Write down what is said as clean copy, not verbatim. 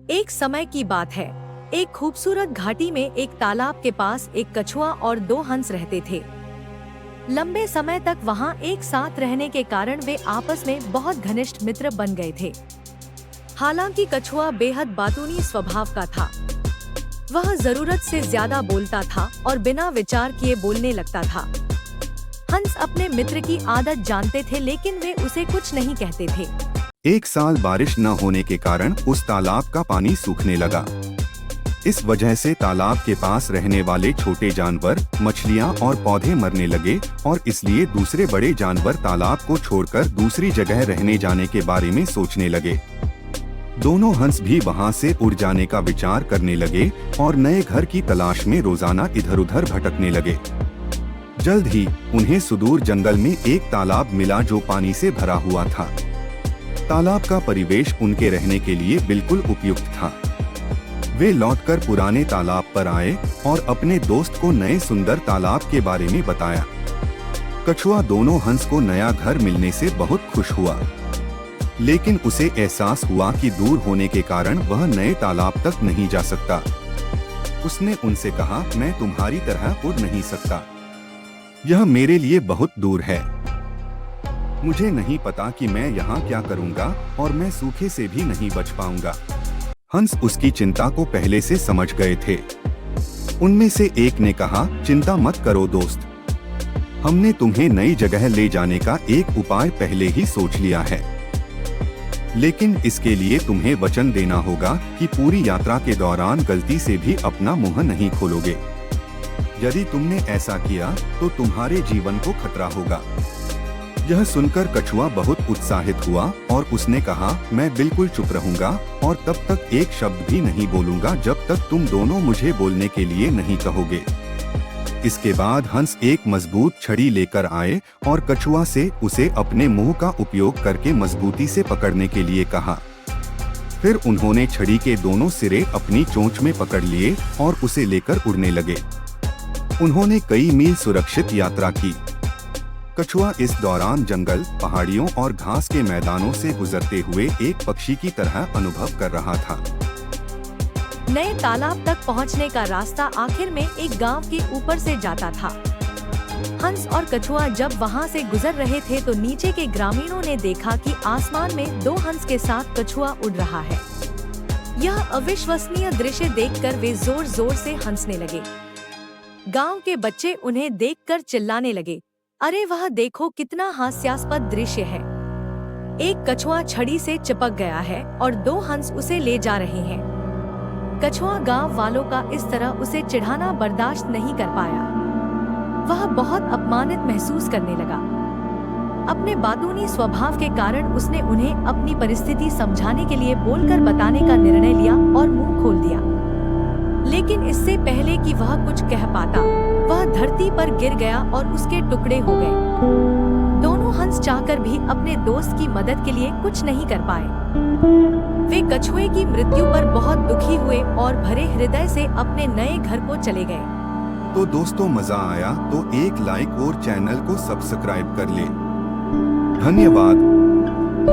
एक समय की बात है। एक खूबसूरत घाटी में एक तालाब के पास एक कछुआ और दो हंस रहते थे। लंबे समय तक वहां एक साथ रहने के कारण वे आपस में बहुत घनिष्ठ मित्र बन गए थे। हालांकि कछुआ बेहद बातूनी स्वभाव का था। वह जरूरत से ज्यादा बोलता था और बिना विचार किए बोलने लगता था। हंस अपने मित्र की आदत जानते थे, लेकिन वे उसे कुछ नहीं कहते थे। एक साल बारिश न होने के कारण उस तालाब का पानी सूखने लगा। इस वजह से तालाब के पास रहने वाले छोटे जानवर, मछलियां और पौधे मरने लगे और इसलिए दूसरे बड़े जानवर तालाब को छोड़कर दूसरी जगह रहने जाने के बारे में सोचने लगे। दोनों हंस भी वहां से उड़ जाने का विचार करने लगे और नए घर की तलाश में रोजाना इधर उधर भटकने लगे। जल्द ही उन्हें सुदूर जंगल में एक तालाब मिला जो पानी से भरा हुआ था। तालाब का परिवेश उनके रहने के लिए बिल्कुल उपयुक्त था। वे लौटकर पुराने तालाब पर आए और अपने दोस्त को नए सुंदर तालाब के बारे में बताया। कछुआ दोनों हंस को नया घर मिलने से बहुत खुश हुआ, लेकिन उसे एहसास हुआ कि दूर होने के कारण वह नए तालाब तक नहीं जा सकता। उसने उनसे कहा, मैं तुम्हारी तरह उड़ नहीं सकता। यह मेरे लिए बहुत दूर है। मुझे नहीं पता कि मैं यहाँ क्या करूँगा और मैं सूखे से भी नहीं बच पाऊंगा। हंस उसकी चिंता को पहले से समझ गए थे। उनमें से एक ने कहा, चिंता मत करो दोस्त, हमने तुम्हें नई जगह ले जाने का एक उपाय पहले ही सोच लिया है। लेकिन इसके लिए तुम्हें वचन देना होगा कि पूरी यात्रा के दौरान गलती से भी अपना मुंह नहीं खोलोगे। यदि तुमने ऐसा किया तो तुम्हारे जीवन को खतरा होगा। यह सुनकर कछुआ बहुत उत्साहित हुआ और उसने कहा, मैं बिल्कुल चुप रहूंगा और तब तक एक शब्द भी नहीं बोलूंगा जब तक तुम दोनों मुझे बोलने के लिए नहीं कहोगे। इसके बाद हंस एक मजबूत छड़ी लेकर आए और कछुआ से उसे अपने मुंह का उपयोग करके मजबूती से पकड़ने के लिए कहा। फिर उन्होंने छड़ी के दोनों सिरे अपनी चोंच में पकड़ लिए और उसे लेकर उड़ने लगे। उन्होंने कई मील सुरक्षित यात्रा की। कछुआ इस दौरान जंगल, पहाड़ियों और घास के मैदानों से गुजरते हुए एक पक्षी की तरह अनुभव कर रहा था। नए तालाब तक पहुंचने का रास्ता आखिर में एक गांव के ऊपर से जाता था। हंस और कछुआ जब वहां से गुजर रहे थे तो नीचे के ग्रामीणों ने देखा कि आसमान में दो हंस के साथ कछुआ उड़ रहा है। यह अविश्वसनीय दृश्य देखकर वे जोर जोर से हंसने लगे। गांव के बच्चे उन्हें देखकर चिल्लाने लगे, अरे वह देखो, कितना हास्यास्पद दृश्य है। एक कछुआ छड़ी से चिपक गया है और दो हंस उसे ले जा रहे हैं। कछुआ गांव वालों का इस तरह उसे चिढ़ाना बर्दाश्त नहीं कर पाया। वह बहुत अपमानित महसूस करने लगा। अपने बातूनी स्वभाव के कारण उसने उन्हें अपनी परिस्थिति समझाने के लिए बोलकर बताने का निर्णय लिया और मुंह खोल दिया। लेकिन इससे पहले कि वह कुछ कह पाता, वह धरती पर गिर गया और उसके टुकड़े हो गए। दोनों हंस चाहकर भी अपने दोस्त की मदद के लिए कुछ नहीं कर पाए। वे कछुए की मृत्यु पर बहुत दुखी हुए और भरे हृदय से अपने नए घर को चले गए। तो दोस्तों, मजा आया तो एक लाइक और चैनल को सब्सक्राइब कर ले। धन्यवाद।